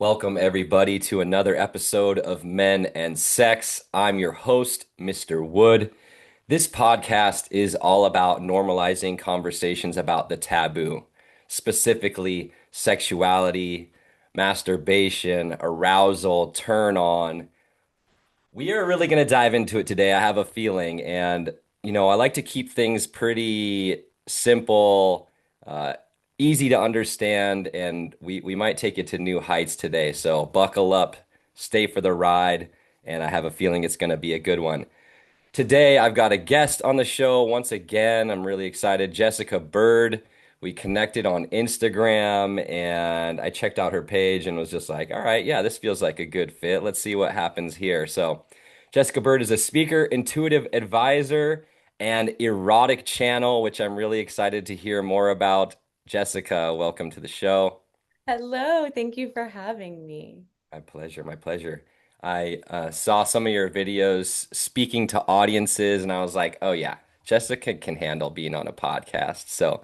Welcome, everybody, to another episode of Men and Sex. I'm your host, Mr. Wood. This podcast is all about normalizing conversations about the taboo, specifically sexuality, masturbation, arousal, turn on. We are really going to dive into it today, I have a feeling. I like to keep things pretty simple, uh, easy to understand, and we might take it to new heights today. So buckle up, stay for the ride, and I have a feeling it's going to be a good one. Today, I've got a guest on the show once again. I'm really excited. Jessica Bird. We connected on Instagram and I checked out her page and was just like, all right, yeah, this feels like a good fit. Let's see what happens here. So, Jessica Bird is a speaker, intuitive advisor, and erotic channel, which I'm really excited to hear more about. Jessica, welcome to the show. Hello, thank you for having me. My pleasure, my pleasure. I saw some of your videos speaking to audiences, and I was like, oh, yeah, Jessica can handle being on a podcast. So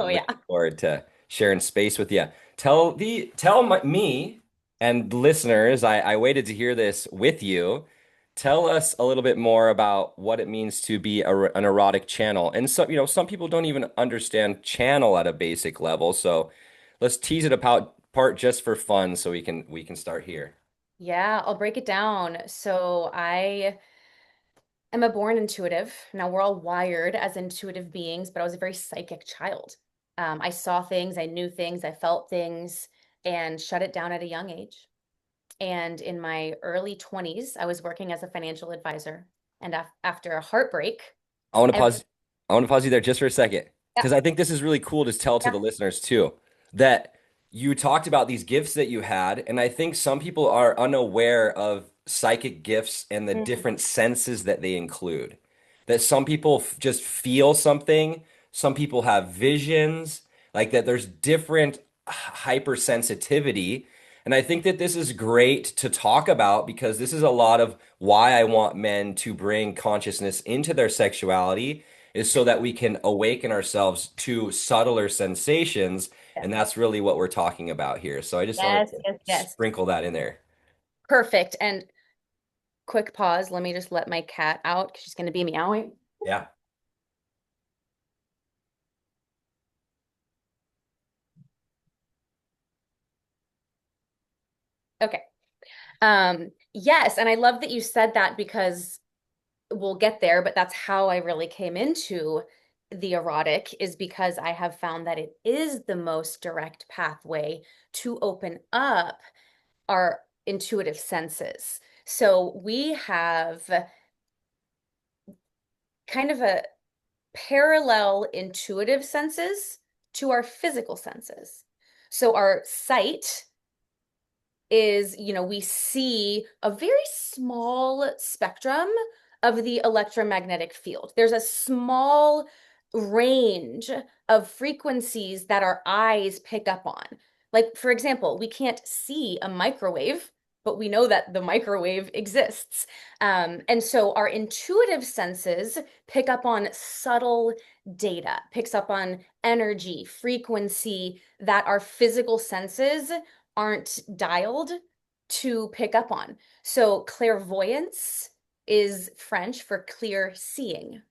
Oh I'm yeah. looking forward to sharing space with you. Me and listeners, I waited to hear this with you. Tell us a little bit more about what it means to be an erotic channel. And so, some people don't even understand channel at a basic level. So let's tease it apart just for fun so we can start here. Yeah, I'll break it down. So I am a born intuitive. Now we're all wired as intuitive beings, but I was a very psychic child. I saw things, I knew things, I felt things, and shut it down at a young age. And in my early 20s, I was working as a financial advisor. And after a heartbreak, I want to every pause. I want to pause you there just for a second yeah, because I think this is really cool to tell to yeah, the listeners too that you talked about these gifts that you had, and I think some people are unaware of psychic gifts and the mm, different senses that they include. That some people just feel something, some people have visions, like that there's different hypersensitivity. And I think that this is great to talk about because this is a lot of why I want men to bring consciousness into their sexuality is so that we can awaken ourselves to subtler sensations. yes, And that's really what we're talking about here. So I just wanted yes, to yes, yes. sprinkle that in there. Perfect. And quick pause. Let me just let my cat out because she's going to be meowing. Yeah. Okay. Yes, and I love that you said that because we'll get there, but that's how I really came into the erotic is because I have found that it is the most direct pathway to open up our intuitive senses. So we have kind of a parallel intuitive senses to our physical senses. So our sight is, we see a very small spectrum of the electromagnetic field. There's a small range of frequencies that our eyes pick up on. Like, for example, we can't see a microwave, but we know that the microwave exists. And so our intuitive senses pick up on subtle data, picks up on energy, frequency that our physical senses aren't dialed to pick up on. So clairvoyance is French for clear seeing.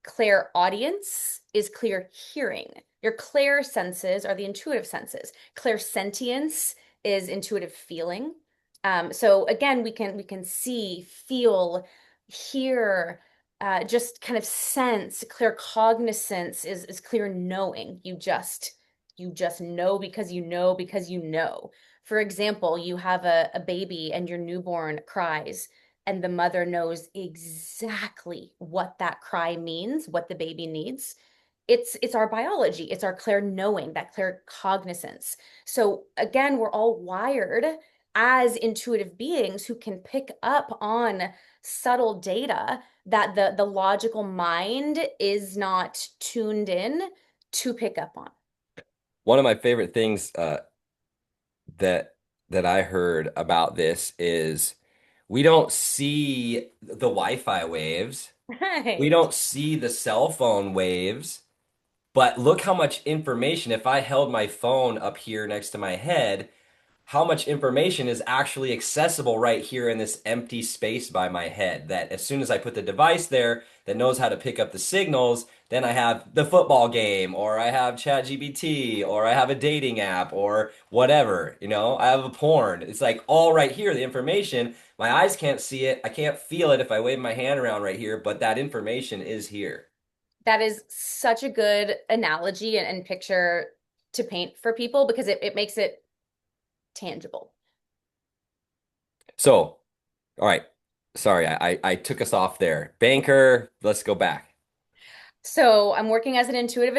Clairaudience is clear hearing. Your clair senses are the intuitive senses. Clairsentience is intuitive feeling. So again, we can see, feel, hear, just kind of sense. Clear cognizance is clear knowing. You just know because you know because you know. For example, you have a baby and your newborn cries and the mother knows exactly what that cry means, what the baby needs. It's our biology, it's our clear knowing, that clear cognizance. So again, we're all wired as intuitive beings who can pick up on subtle data that the logical mind is not tuned in to pick up on. One of my favorite things that that I heard about this is we don't see the Wi-Fi waves. We Right. don't see the cell phone waves. But look how much information, if I held my phone up here next to my head, how much information is actually accessible right here in this empty space by my head. That as soon as I put the device there that knows how to pick up the signals, then I have the football game, or I have ChatGPT, or I have a dating app, or whatever, I have a porn. It's like all right here, the information. My eyes can't see it. I can't feel it if I wave my hand around right here, but that information is here. That is such a good analogy and picture to paint for people because it makes it tangible. So, all right. Sorry, I took us off there. Banker, let's go back. So I'm working as an intuitive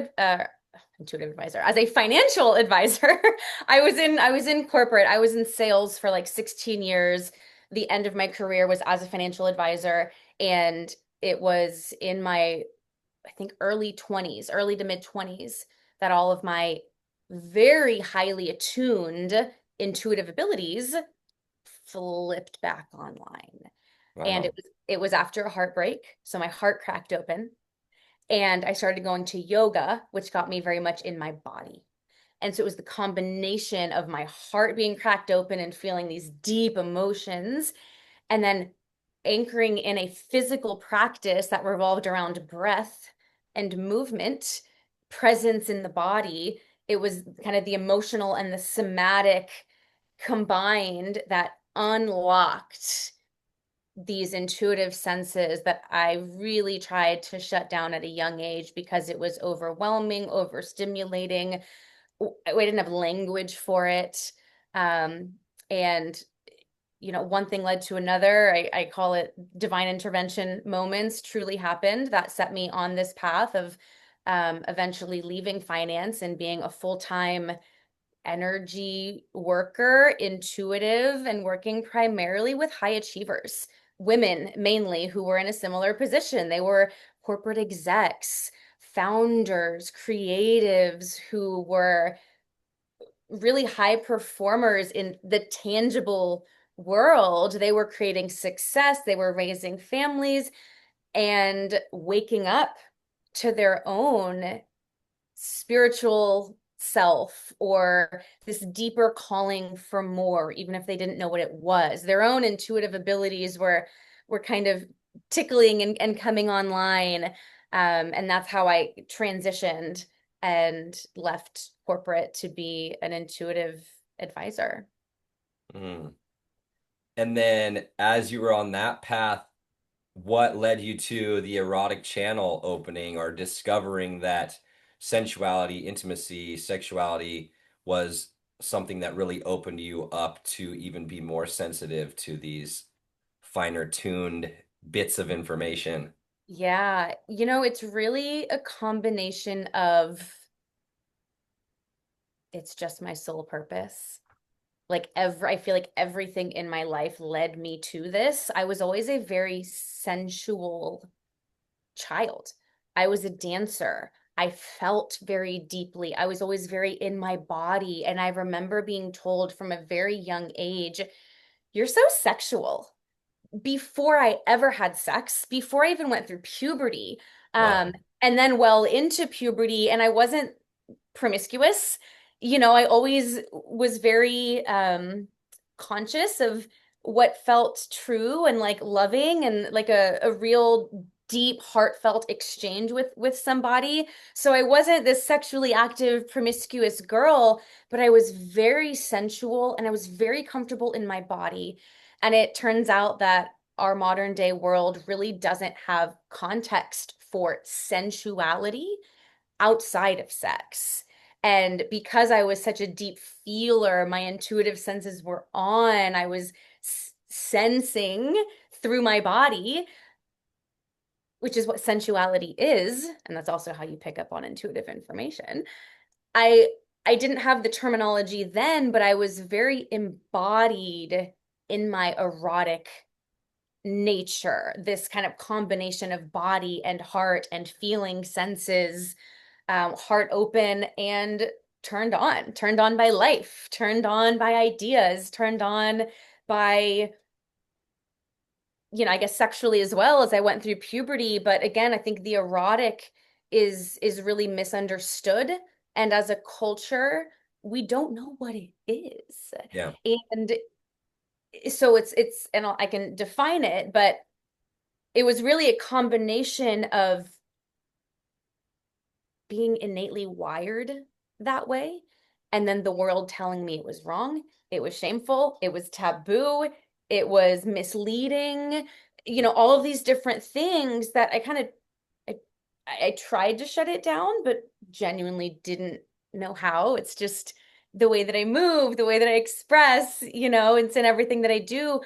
advisor, as a financial advisor. I was in corporate. I was in sales for like 16 years. The end of my career was as a financial advisor, and it was in my, I think, early 20s, early to mid 20s, that all of my very highly attuned intuitive abilities flipped back online. And it Wow. was it was after a heartbreak. So my heart cracked open and I started going to yoga, which got me very much in my body. And so it was the combination of my heart being cracked open and feeling these deep emotions, and then anchoring in a physical practice that revolved around breath and movement, presence in the body. It was kind of the emotional and the somatic combined that unlocked these intuitive senses that I really tried to shut down at a young age because it was overwhelming, overstimulating. I didn't have language for it. Um, and one thing led to another. I call it divine intervention moments truly happened that set me on this path of eventually leaving finance and being a full-time energy worker, intuitive, and working primarily with high achievers, women mainly, who were in a similar position. They were corporate execs, founders, creatives who were really high performers in the tangible world. They were creating success, they were raising families and waking up to their own spiritual self or this deeper calling for more, even if they didn't know what it was. Their own intuitive abilities were kind of tickling and coming online. And that's how I transitioned and left corporate to be an intuitive advisor. Mm. And then as you were on that path, what led you to the erotic channel opening or discovering that sensuality, intimacy, sexuality was something that really opened you up to even be more sensitive to these finer tuned bits of information? Yeah, it's really a combination of it's just my sole purpose. I feel like everything in my life led me to this. I was always a very sensual child. I was a dancer. I felt very deeply. I was always very in my body. And I remember being told from a very young age, you're so sexual. Before I ever had sex, before I even went through puberty, um, Wow. and then well into puberty, and I wasn't promiscuous. I always was very conscious of what felt true and like loving and like a real deep heartfelt exchange with somebody. So I wasn't this sexually active promiscuous girl, but I was very sensual and I was very comfortable in my body. And it turns out that our modern day world really doesn't have context for sensuality outside of sex. And because I was such a deep feeler, my intuitive senses were on. I was sensing through my body, which is what sensuality is, and that's also how you pick up on intuitive information. I I didn't have the terminology then, but I was very embodied in my erotic nature, this kind of combination of body and heart and feeling senses, heart open and turned on by life, turned on by ideas, turned on by, I guess sexually as well as I went through puberty. But again, I think the erotic is really misunderstood. And as a culture, we don't know what it is. Yeah. And so it's and I can define it, but it was really a combination of being innately wired that way, and then the world telling me it was wrong, it was shameful, it was taboo, it was misleading, all of these different things that I, I tried to shut it down, but genuinely didn't know how. It's just the way that I move, the way that I express, it's in everything that I do.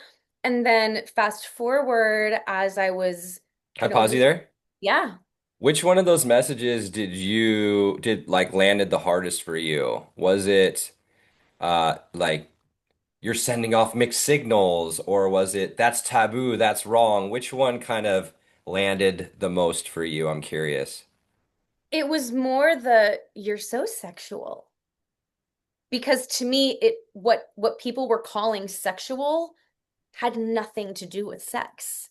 And then fast forward as I was Can I kind of pause you there? yeah. Which one of those messages did like landed the hardest for you? Was it like you're sending off mixed signals, or was it that's taboo, that's wrong? Which one kind of landed the most for you? I'm curious. It was more the you're so sexual. Because to me, what people were calling sexual had nothing to do with sex.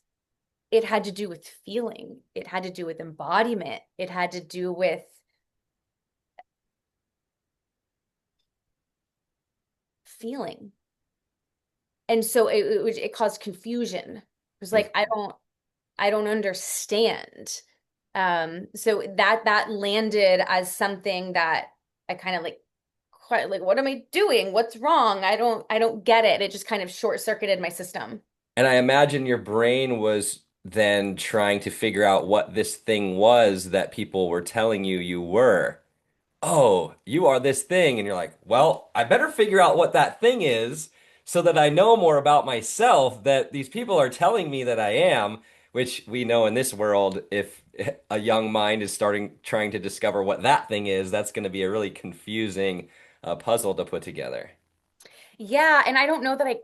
It had to do with feeling. It had to do with embodiment. It had to do with feeling. And so it caused confusion. It was like, I don't understand. So that landed as something that I kind of like quite like, what am I doing? What's wrong? I don't get it. It just kind of short-circuited my system. And I imagine your brain was then trying to figure out what this thing was that people were telling you you were. Oh, you are this thing. And you're like, well, I better figure out what that thing is so that I know more about myself that these people are telling me that I am, which we know in this world, if a young mind is starting trying to discover what that thing is, that's going to be a really confusing puzzle to put together. Yeah, and I don't know that I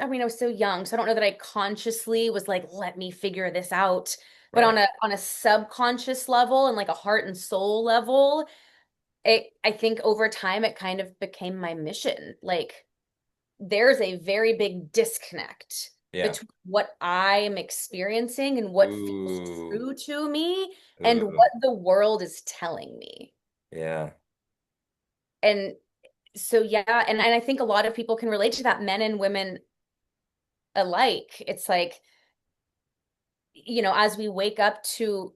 mean, I was so young, so I don't know that I consciously was like, let me figure this out. But Right. on a subconscious level and like a heart and soul level, I think over time it kind of became my mission. Like there's a very big disconnect Yeah. between what I am experiencing and what feels Ooh. true to me and Ooh. what the world is telling me. Yeah. And so yeah, and I think a lot of people can relate to that, men and women alike. It's like, as we wake up to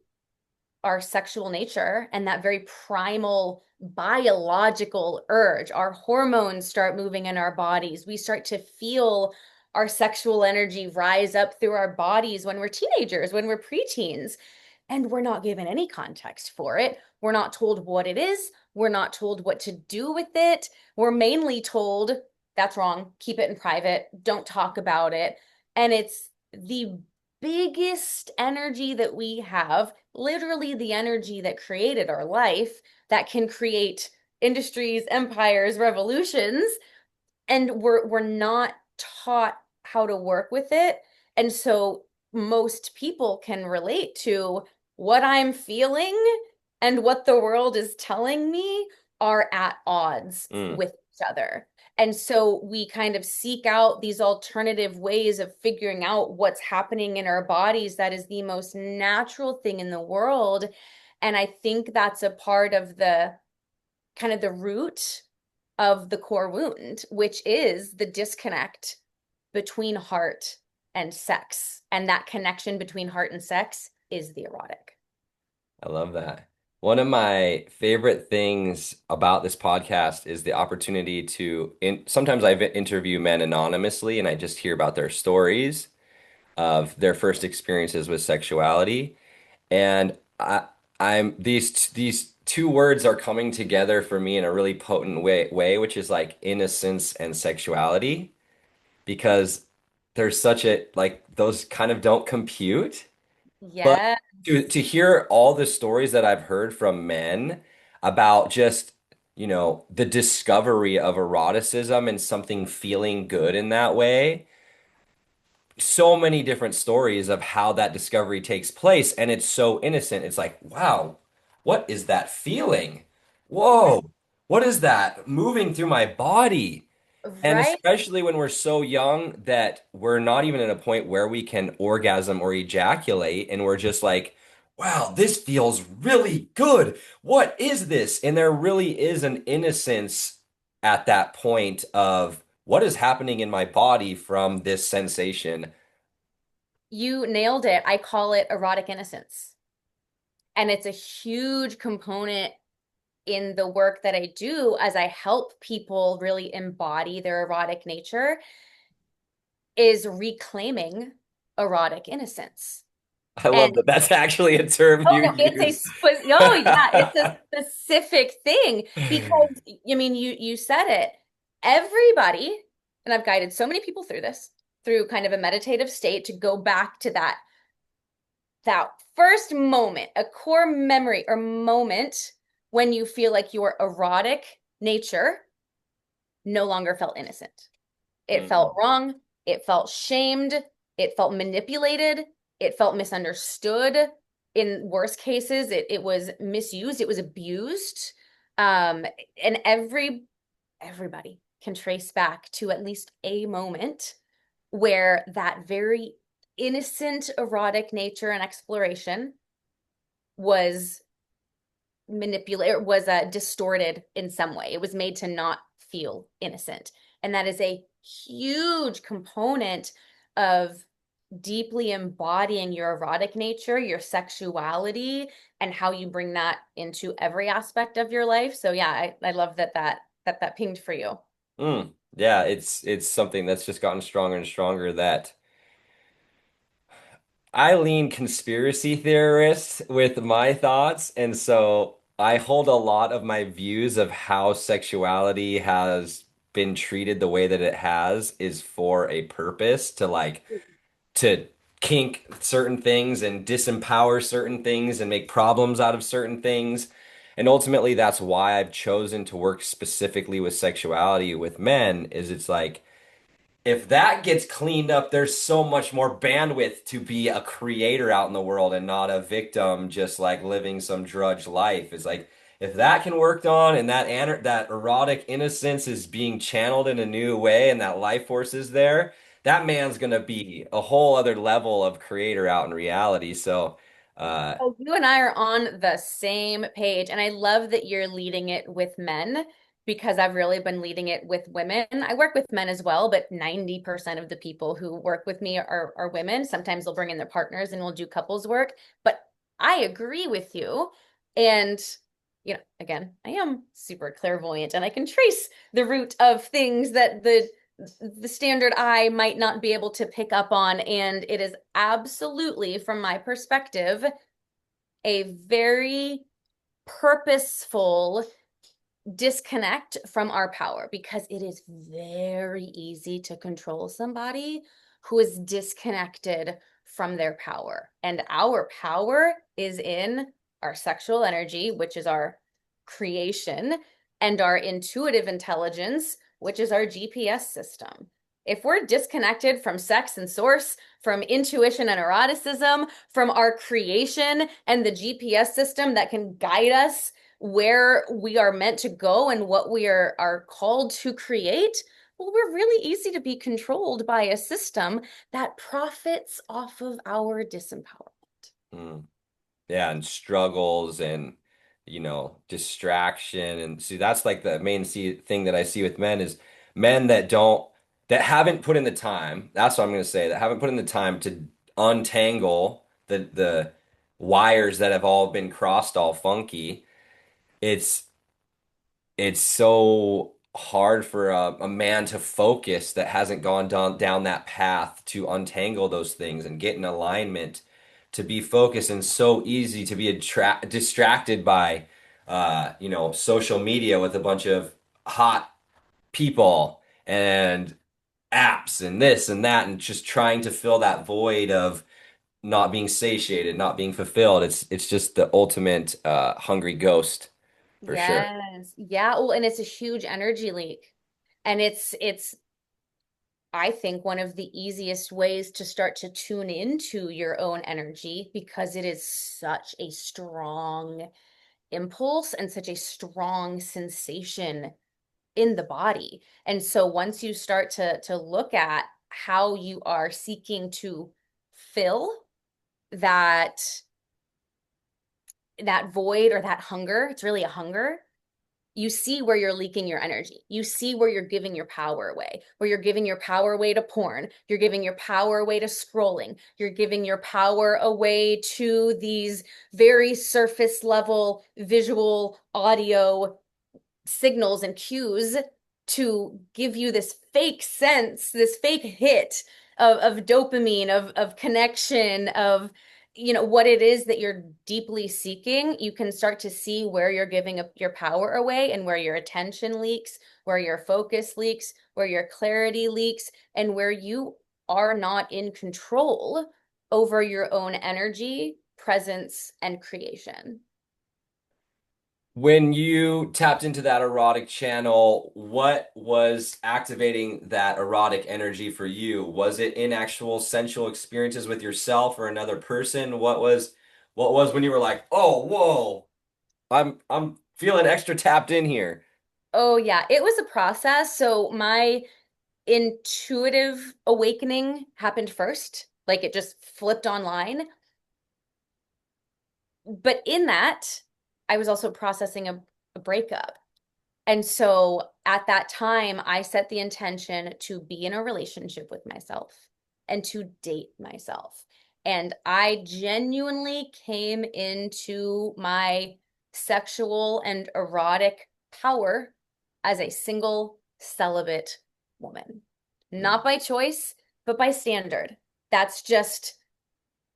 our sexual nature and that very primal biological urge, our hormones start moving in our bodies. We start to feel our sexual energy rise up through our bodies when we're teenagers, when we're preteens, and we're not given any context for it. We're not told what it is. We're not told what to do with it. We're mainly told that's wrong, keep it in private, don't talk about it. And it's the biggest energy that we have, literally the energy that created our life, that can create industries, empires, revolutions, and we're not taught how to work with it. And so most people can relate to what I'm feeling and what the world is telling me are at odds Mm. with each other. And so we kind of seek out these alternative ways of figuring out what's happening in our bodies. That is the most natural thing in the world. And I think that's a part of the kind of the root of the core wound, which is the disconnect between heart and sex. And that connection between heart and sex is the erotic. I love that. One of my favorite things about this podcast is the opportunity sometimes I interview men anonymously and I just hear about their stories of their first experiences with sexuality. And these two words are coming together for me in a really potent way, which is like innocence and sexuality, because there's such a like those kind of don't compute. But Yes. to hear all the stories that I've heard from men about just, the discovery of eroticism and something feeling good in that way, so many different stories of how that discovery takes place, and it's so innocent. It's like, wow, what is that feeling? Whoa, what is that moving through my body? And Right. especially when we're so young that we're not even at a point where we can orgasm or ejaculate, and we're just like, wow, this feels really good. What is this? And there really is an innocence at that point of what is happening in my body from this sensation. You nailed it. I call it erotic innocence. And it's a huge component in the work that I do as I help people really embody their erotic nature is reclaiming erotic innocence. I And love that that's actually a term oh you no, it's a use. oh yeah, it's a specific thing because I mean you said it. Everybody, and I've guided so many people through this, through kind of a meditative state to go back to that first moment, a core memory or moment when you feel like your erotic nature no longer felt innocent. It felt Mm, wrong. It felt shamed. It felt manipulated. It felt misunderstood. In worst cases, it was misused. It was abused. Um, and everybody can trace back to at least a moment where that very innocent erotic nature and exploration was manipulated, was distorted in some way. It was made to not feel innocent. And that is a huge component of deeply embodying your erotic nature, your sexuality, and how you bring that into every aspect of your life. So yeah, I love that pinged for you. yeah, it's something that's just gotten stronger and stronger that I lean conspiracy theorist with my thoughts, and so I hold a lot of my views of how sexuality has been treated the way that it has is for a purpose to to kink certain things and disempower certain things and make problems out of certain things. And ultimately that's why I've chosen to work specifically with sexuality with men is it's like if that gets cleaned up, there's so much more bandwidth to be a creator out in the world and not a victim just like living some drudge life. It's like if that can worked on and that erotic innocence is being channeled in a new way and that life force is there, that man's gonna be a whole other level of creator out in reality. So, uh, Oh, you and I are on the same page. And I love that you're leading it with men because I've really been leading it with women. I work with men as well, but 90% of the people who work with me are women. Sometimes they'll bring in their partners and we'll do couples work. But I agree with you. And, again, I am super clairvoyant and I can trace the root of things that the standard eye might not be able to pick up on. And it is absolutely, from my perspective, a very purposeful disconnect from our power because it is very easy to control somebody who is disconnected from their power. And our power is in our sexual energy, which is our creation, and our intuitive intelligence, which is our GPS system. If we're disconnected from sex and source, from intuition and eroticism, from our creation and the GPS system that can guide us where we are meant to go and what we are called to create, well, we're really easy to be controlled by a system that profits off of our disempowerment. mm. Yeah, and struggles and distraction and see that's like the thing that I see with men is men that haven't put in the time. That's what I'm going to say. That haven't put in the time to untangle the wires that have all been crossed all funky. It's it's so hard for a man to focus that hasn't gone down that path to untangle those things and get in alignment to be focused and so easy to be distracted by social media with a bunch of hot people and apps and this and that and just trying to fill that void of not being satiated, not being fulfilled. It's just the ultimate hungry ghost for sure. Yes. Yeah. Well, and it's a huge energy leak. And it's I think one of the easiest ways to start to tune into your own energy because it is such a strong impulse and such a strong sensation in the body. And so once you start to look at how you are seeking to fill that that void or that hunger, it's really a hunger, you see where you're leaking your energy. You see where you're giving your power away, where you're giving your power away to porn. You're giving your power away to scrolling. You're giving your power away to these very surface level visual, audio signals and cues to give you this fake sense, this fake hit of dopamine, of connection, of what it is that you're deeply seeking. You can start to see where you're giving up your power away and where your attention leaks, where your focus leaks, where your clarity leaks, and where you are not in control over your own energy, presence, and creation. When you tapped into that erotic channel, what was activating that erotic energy for you? Was it in actual sensual experiences with yourself or another person? What was when you were like, "Oh, whoa, I'm feeling extra tapped in here." Oh, yeah, it was a process. So my intuitive awakening happened first. Like it just flipped online. But in that, I was also processing a breakup. And so at that time, I set the intention to be in a relationship with myself and to date myself. And I genuinely came into my sexual and erotic power as a single celibate woman. Not by choice, but by standard. That's just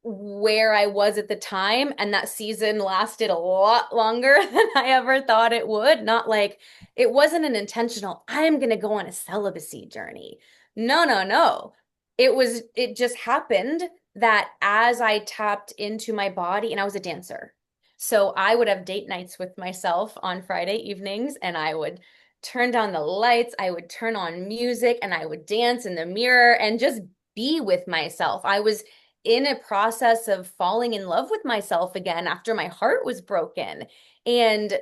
where I was at the time, and that season lasted a lot longer than I ever thought it would. Not like it wasn't an intentional, I'm gonna go on a celibacy journey. No, no, no. It just happened that as I tapped into my body, and I was a dancer. So I would have date nights with myself on Friday evenings, and I would turn down the lights, I would turn on music, and I would dance in the mirror and just be with myself. I was in a process of falling in love with myself again after my heart was broken. And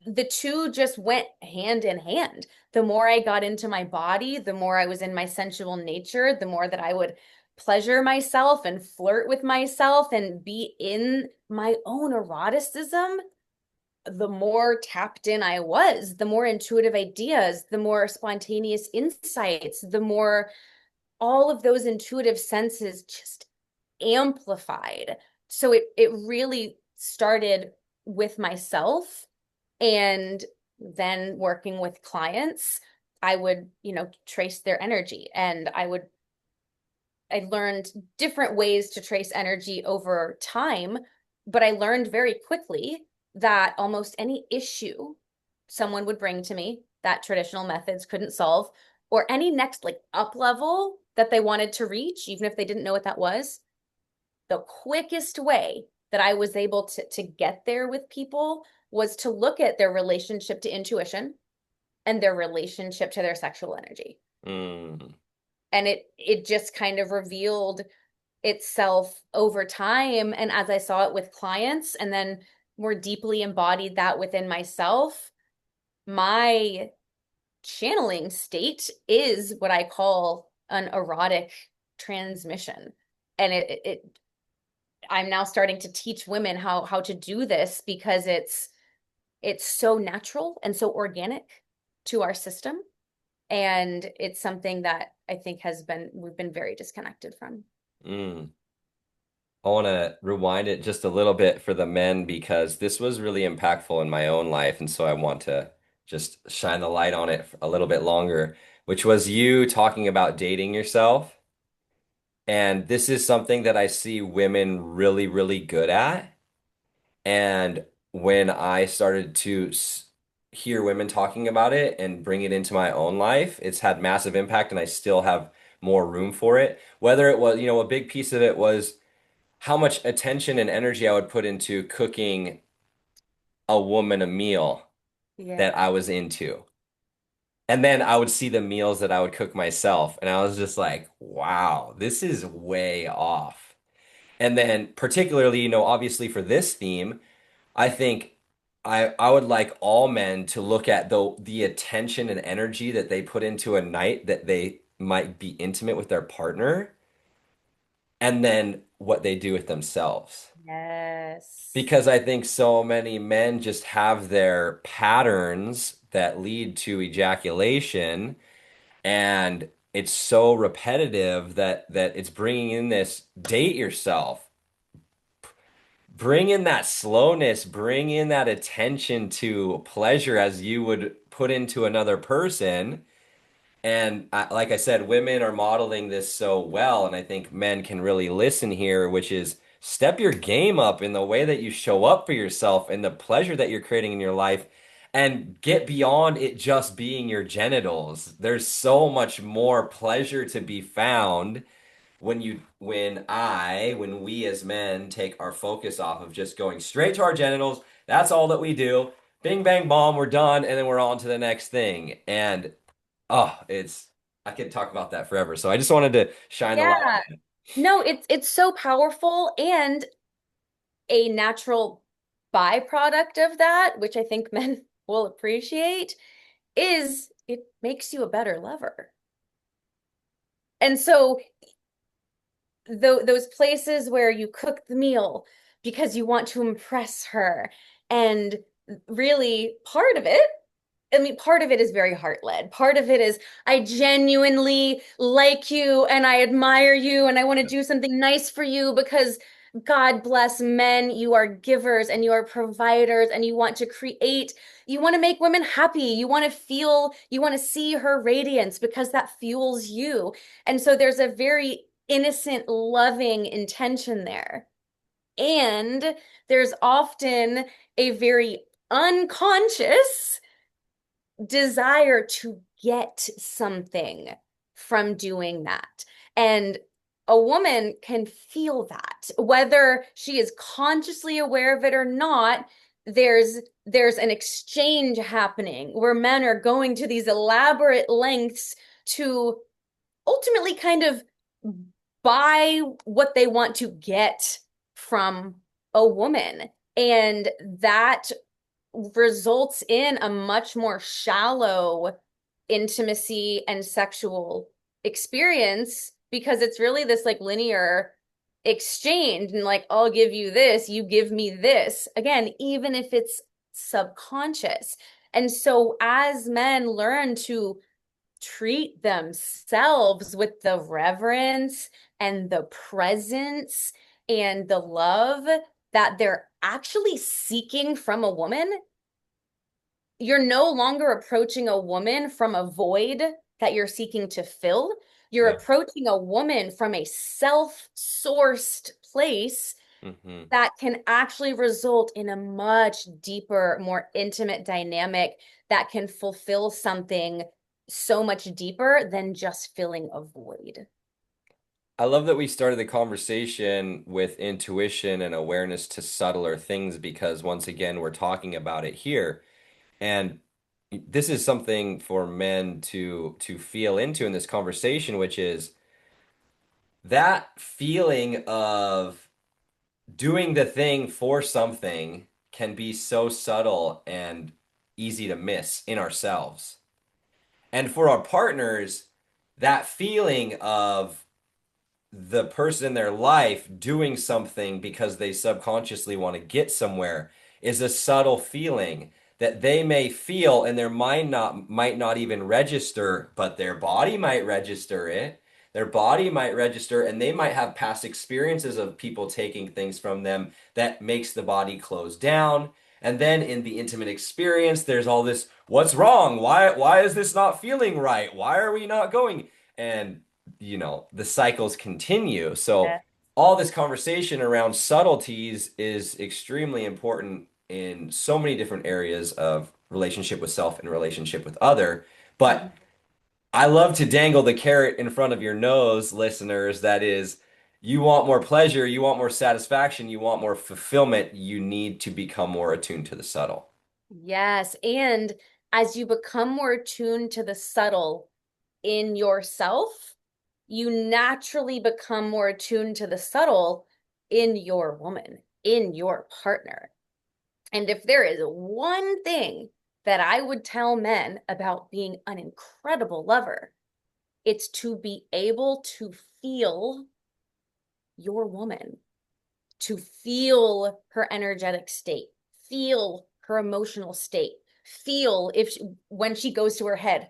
the two just went hand in hand. The more I got into my body, the more I was in my sensual nature, the more that I would pleasure myself and flirt with myself and be in my own eroticism, the more tapped in I was, the more intuitive ideas, the more spontaneous insights, the more all of those intuitive senses just amplified. So it really started with myself, and then working with clients, I would, trace their energy, and I learned different ways to trace energy over time, but I learned very quickly that almost any issue someone would bring to me that traditional methods couldn't solve, or any next like up level that they wanted to reach, even if they didn't know what that was, the quickest way that I was able to get there with people was to look at their relationship to intuition and their relationship to their sexual energy. Mm, And it just kind of revealed itself over time. And as I saw it with clients and then more deeply embodied that within myself, my channeling state is what I call an erotic transmission. And I'm now starting to teach women how to do this because it's so natural and so organic to our system. And it's something that I think we've been very disconnected from. mm. I want to rewind it just a little bit for the men because this was really impactful in my own life. And so I want to just shine the light on it a little bit longer, which was you talking about dating yourself. And this is something that I see women really, really good at. And when I started to hear women talking about it and bring it into my own life, it's had massive impact, and I still have more room for it. Whether it was, a big piece of it was how much attention and energy I would put into cooking a woman a meal Yeah. that I was into. And then I would see the meals that I would cook myself, and I was just like, wow, this is way off. And then particularly, obviously for this theme, I think I would like all men to look at the attention and energy that they put into a night that they might be intimate with their partner, and then what they do with themselves. Yes. Because I think so many men just have their patterns that lead to ejaculation, and it's so repetitive that it's bringing in this date yourself. Bring in that slowness, bring in that attention to pleasure as you would put into another person. And like I said, women are modeling this so well, and I think men can really listen here, which is step your game up in the way that you show up for yourself and the pleasure that you're creating in your life, and get beyond it just being your genitals. There's so much more pleasure to be found when we as men take our focus off of just going straight to our genitals. That's all that we do. Bing, bang, bomb, we're done, and then we're on to the next thing. And oh, I could talk about that forever. So I just wanted to shine the light Yeah. on No, it's so powerful, and a natural byproduct of that, which I think men will appreciate, is it makes you a better lover. And so those places where you cook the meal because you want to impress her, and really part of it, I mean, part of it is very heart-led. Part of it is I genuinely like you and I admire you and I want to that. do something nice for you because God bless men, you are givers and you are providers and you want to create, you want to make women happy. You want to feel, you want to see her radiance because that fuels you. And so there's a very innocent, loving intention there. And there's often a very unconscious desire to get something from doing that. And a woman can feel that, whether she is consciously aware of it or not. There's an exchange happening where men are going to these elaborate lengths to ultimately kind of buy what they want to get from a woman. And that results in a much more shallow intimacy and sexual experience because it's really this like linear exchange and like I'll give you this, you give me this. Again, even if it's subconscious. And so as men learn to treat themselves with the reverence and the presence and the love that they're actually seeking from a woman, you're no longer approaching a woman from a void that you're seeking to fill. You're Yeah. approaching a woman from a self-sourced place Hmm. that can actually result in a much deeper, more intimate dynamic that can fulfill something so much deeper than just filling a void. I love that we started the conversation with intuition and awareness to subtler things because once again, we're talking about it here. And this is something for men to feel into in this conversation, which is that feeling of doing the thing for something can be so subtle and easy to miss in ourselves. And for our partners, that feeling of the person in their life doing something because they subconsciously want to get somewhere is a subtle feeling that they may feel and their mind not might not even register, but their body might register it. Their body might register, and they might have past experiences of people taking things from them that makes the body close down. And then in the intimate experience, there's all this, what's wrong? Why is this not feeling right? Why are we not going? And the cycles continue. So Yeah. all this conversation around subtleties is extremely important in so many different areas of relationship with self and relationship with other. But Mhm. I love to dangle the carrot in front of your nose, listeners. That is, you want more pleasure, you want more satisfaction, you want more fulfillment, you need to become more attuned to the subtle. Yes. And as you become more attuned to the subtle in yourself, you naturally become more attuned to the subtle in your woman, in your partner. And if there is one thing that I would tell men about being an incredible lover, it's to be able to feel your woman, to feel her energetic state, feel her emotional state, feel when she goes to her head,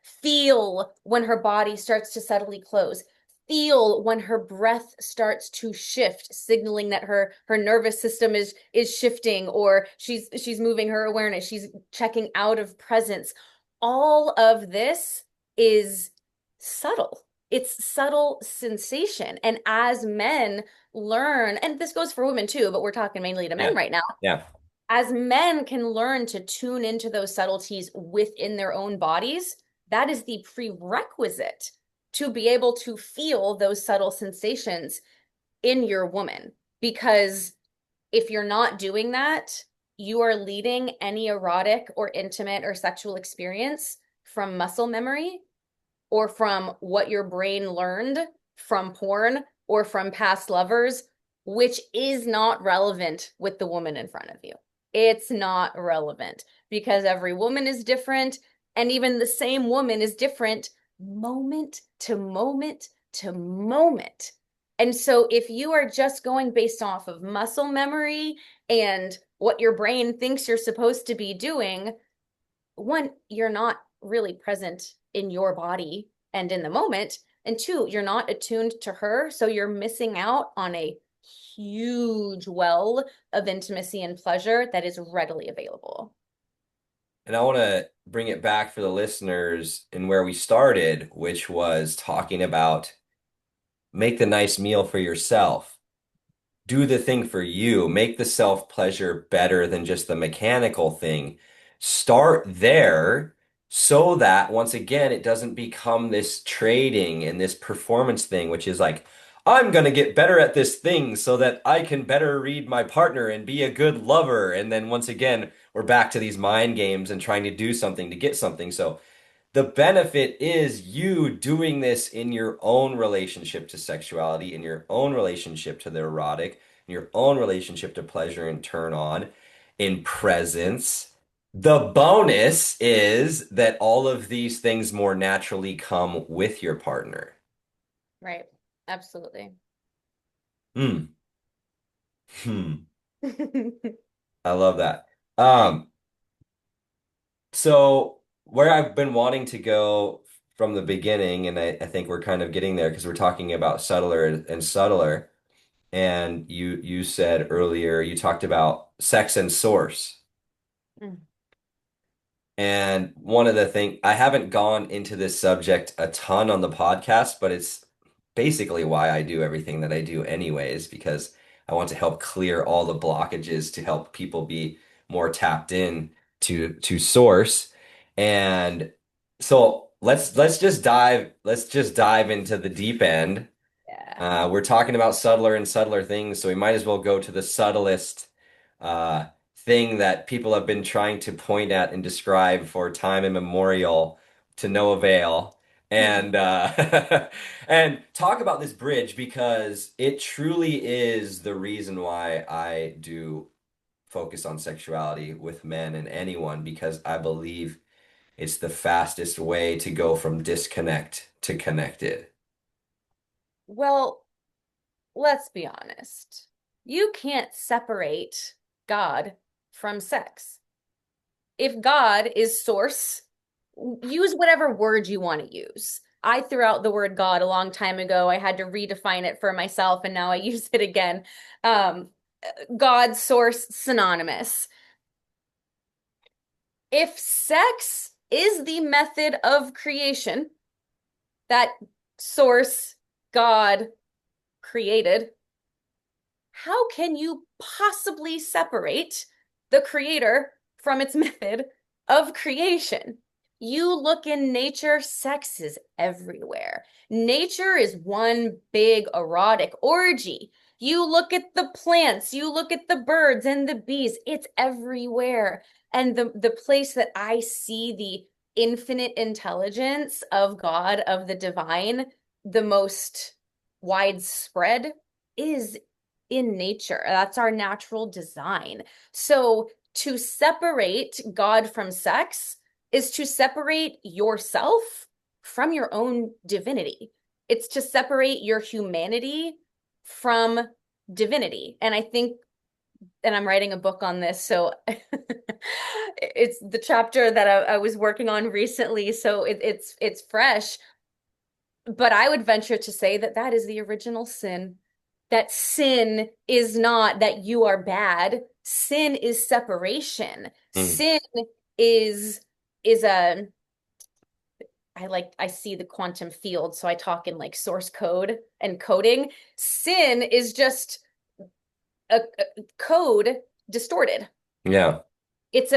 feel when her body starts to subtly close, feel when her breath starts to shift, signaling that her nervous system is shifting, or she's moving her awareness, she's checking out of presence. All of this is subtle. It's subtle sensation. And as men learn, and this goes for women too, but we're talking mainly to men Yeah. right now, Yeah. as men can learn to tune into those subtleties within their own bodies, that is the prerequisite to be able to feel those subtle sensations in your woman. Because if you're not doing that, you are leading any erotic or intimate or sexual experience from muscle memory or from what your brain learned from porn or from past lovers, which is not relevant with the woman in front of you. It's not relevant because every woman is different, and even the same woman is different moment to moment to moment. And so, if you are just going based off of muscle memory and what your brain thinks you're supposed to be doing, one, you're not really present in your body and in the moment. And two, you're not attuned to her. So you're missing out on a huge well of intimacy and pleasure that is readily available. And I want to bring it back for the listeners in where we started, which was talking about make the nice meal for yourself. Do the thing for you. Make the self pleasure better than just the mechanical thing. Start there so that once again, it doesn't become this trading and this performance thing, which is like, I'm going to get better at this thing so that I can better read my partner and be a good lover. And then once again, we're back to these mind games and trying to do something to get something. So the benefit is you doing this in your own relationship to sexuality, in your own relationship to the erotic, in your own relationship to pleasure and turn on, in presence. The bonus is that all of these things more naturally come with your partner. Right. Absolutely. Hmm. Hmm. I love that. Um, so where I've been wanting to go from the beginning, and I think we're kind of getting there because we're talking about subtler and subtler. And you said earlier you talked about sex and source. Mm. And one of the things I haven't gone into this subject a ton on the podcast, but it's basically why I do everything that I do anyways, because I want to help clear all the blockages to help people be more tapped in to source. And so let's just dive into the deep end. Yeah. We're talking about subtler and subtler things, so we might as well go to the subtlest uh, thing that people have been trying to point at and describe for time immemorial to no avail. And and talk about this bridge because it truly is the reason why I do focus on sexuality with men and anyone because I believe it's the fastest way to go from disconnect to connected. Well, let's be honest. You can't separate God from sex. If God is source, use whatever word you want to use. I threw out the word God a long time ago. I had to redefine it for myself, and now I use it again. Um, God, source, synonymous. If sex is the method of creation that source, God created, how can you possibly separate the creator from its method of creation? You look in nature, sex is everywhere. Nature is one big erotic orgy. You look at the plants, you look at the birds and the bees, it's everywhere. And the place that I see the infinite intelligence of God, of the divine, the most widespread is in nature. That's our natural design. So to separate God from sex is to separate yourself from your own divinity. It's to separate your humanity from divinity. And I think, and I'm writing a book on this, so it's the chapter that I was working on recently, so it's fresh. But I would venture to say that that is the original sin. That sin is not that you are bad. Sin is separation. Mm. Sin is is a I see the quantum field, so I talk in like source code and coding. Sin is just a code distorted. Yeah. It's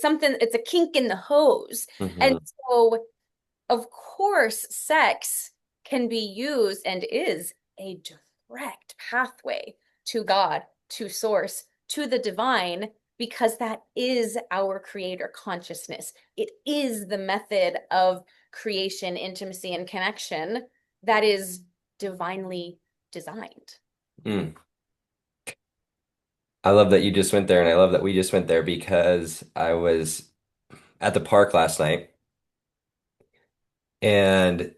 something, it's a kink in the hose. And Hmm. so of course sex can be used and is a direct pathway to God, to source, to the divine, because that is our creator consciousness. It is the method of creation, intimacy, and connection that is divinely designed. Mm. I love that you just went there, and I love that we just went there because I was at the park last night and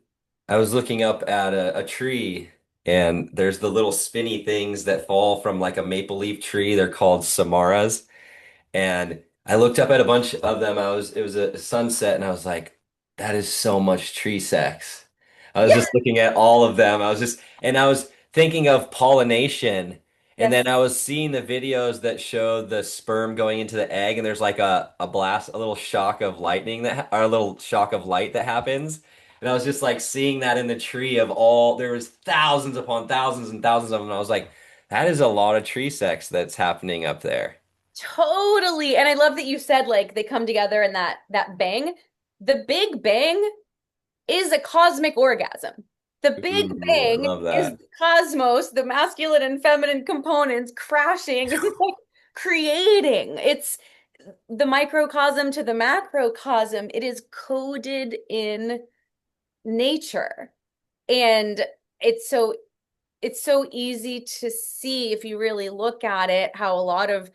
I was looking up at a tree, and there's the little spinny things that fall from like a maple leaf tree. They're called samaras. And I looked up at a bunch of them. It was a sunset, and I was like, that is so much tree sex. I was Yeah. just looking at all of them. And I was thinking of pollination. And then Yes. I was seeing the videos that show the sperm going into the egg, and there's like a blast, a little shock of lightning or a little shock of light that happens. And I was just like seeing that in the tree of all, there was thousands upon thousands and thousands of them. And I was like, that is a lot of tree sex that's happening up there. Totally. And I love that you said like they come together in that bang. The Big Bang is a cosmic orgasm. The Big Ooh, I Bang love is that. the cosmos, the masculine and feminine components crashing and like creating. It's the microcosm to the macrocosm. It is coded in nature. And it's so it's so easy to see if you really look at it how a lot of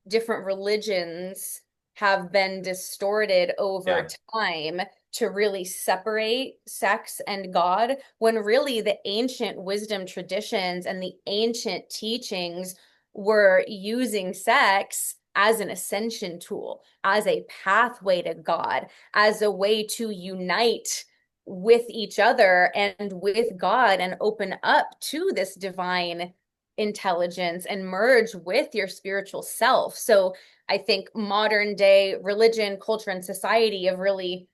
different religions have been distorted over Yeah. time to really separate sex and God, when really the ancient wisdom traditions and the ancient teachings were using sex as an ascension tool, as a pathway to God, as a way to unite with each other and with God and open up to this divine intelligence and merge with your spiritual self. So I think modern day religion, culture, and society have really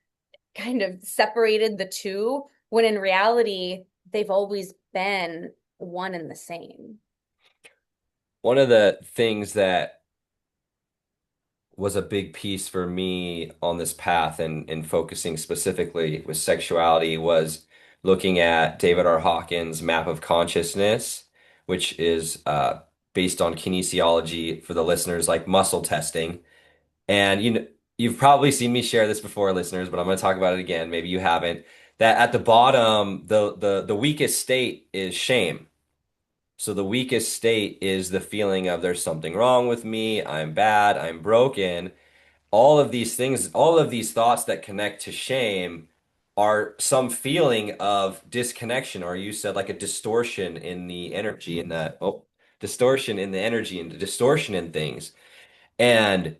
kind of separated the two, when in reality, they've always been one and the same. One of the things that was a big piece for me on this path and focusing specifically with sexuality was looking at David R. Hawkins' map of consciousness, which is based on kinesiology for the listeners, like muscle testing. And you've probably seen me share this before, listeners, but I'm going to talk about it again. Maybe you haven't. That at the bottom, the weakest state is shame. So the weakest state is the feeling of there's something wrong with me, I'm bad, I'm broken. All of these things, all of these thoughts that connect to shame are some feeling of disconnection, or you said like a distortion in the energy in that, oh, distortion in the energy and distortion in things. And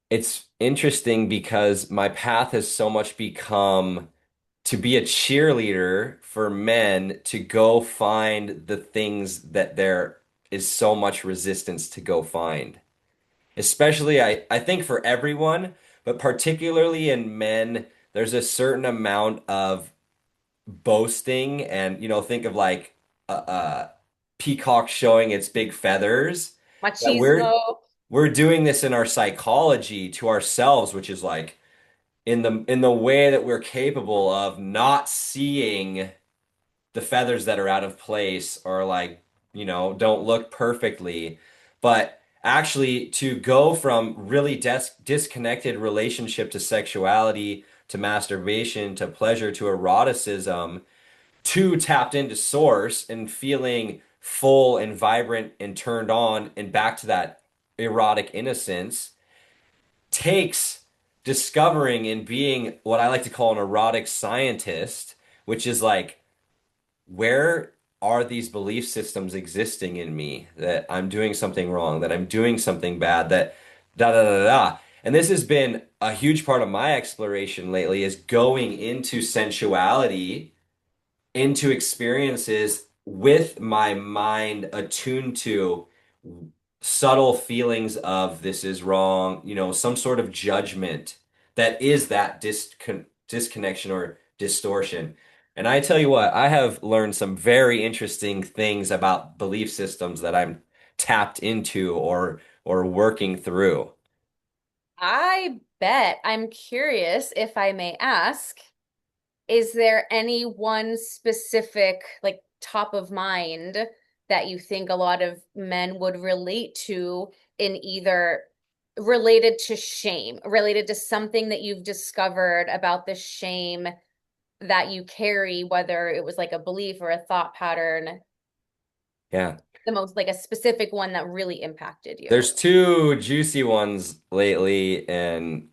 it's interesting because my path has so much become to be a cheerleader for men to go find the things that there is so much resistance to go find. Especially, I think for everyone, but particularly in men, there's a certain amount of boasting and, think of like a peacock showing its big feathers. That Machismo. we're doing this in our psychology to ourselves, which is like in the way that we're capable of not seeing the feathers that are out of place or like, don't look perfectly. But actually, to go from really disconnected relationship to sexuality, to masturbation, to pleasure, to eroticism, to tapped into source and feeling full and vibrant and turned on and back to that erotic innocence takes discovering and being what I like to call an erotic scientist, which is like, where are these belief systems existing in me that I'm doing something wrong, that I'm doing something bad, that da da da da. And this has been a huge part of my exploration lately is going into sensuality, into experiences with my mind attuned to subtle feelings of this is wrong, some sort of judgment that is that disconnection or distortion. And I tell you what, I have learned some very interesting things about belief systems that I'm tapped into or working through. I bet. I'm curious if I may ask, is there any one specific, like top of mind that you think a lot of men would relate to in either related to shame, related to something that you've discovered about the shame that you carry, whether it was like a belief or a thought pattern, Yeah. the most like a specific one that really impacted you? There's two juicy ones lately, and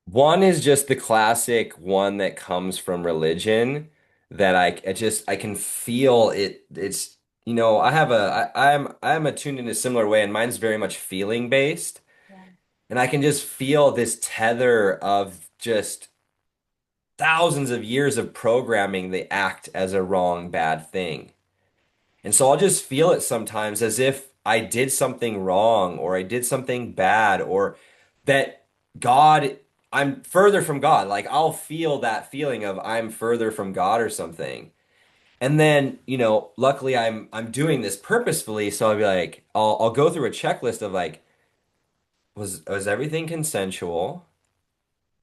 one is just the classic one that comes from religion that I can feel it. It's I'm attuned in a similar way, and mine's very much feeling based, Yeah. and I can just feel this tether of just thousands of years of programming the act as a wrong, bad thing. And so I'll just feel it sometimes as if I did something wrong or I did something bad or that God, I'm further from God. Like I'll feel that feeling of I'm further from God or something. And then, luckily I'm doing this purposefully, so I'll be like I'll go through a checklist of like was everything consensual?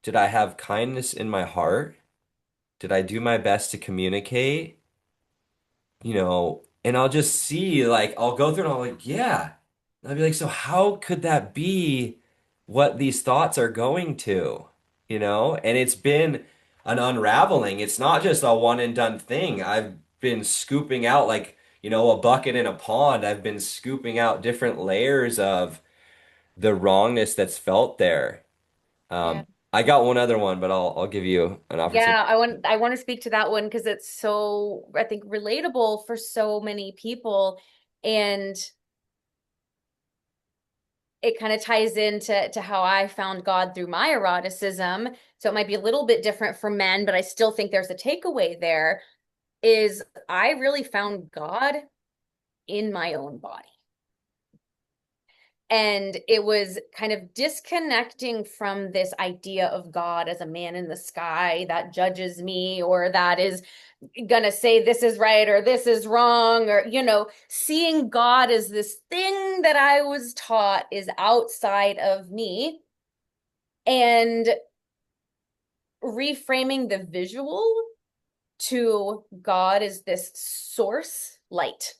Did I have kindness in my heart? Did I do my best to communicate? And I'll just see, like, I'll go through and I'll like, yeah. And I'll be like, so how could that be what these thoughts are going to? And it's been an unraveling. It's not just a one and done thing. I've been scooping out, like, a bucket in a pond. I've been scooping out different layers of the wrongness that's felt there. Yeah. I got one other one, but I'll give you an opportunity. Yeah, I want to speak to that one because it's so, I think, relatable for so many people. And it kind of ties into how I found God through my eroticism. So it might be a little bit different for men, but I still think there's a takeaway there is I really found God in my own body. And it was kind of disconnecting from this idea of God as a man in the sky that judges me or that is gonna say this is right or this is wrong, or seeing God as this thing that I was taught is outside of me, and reframing the visual to God as this source light,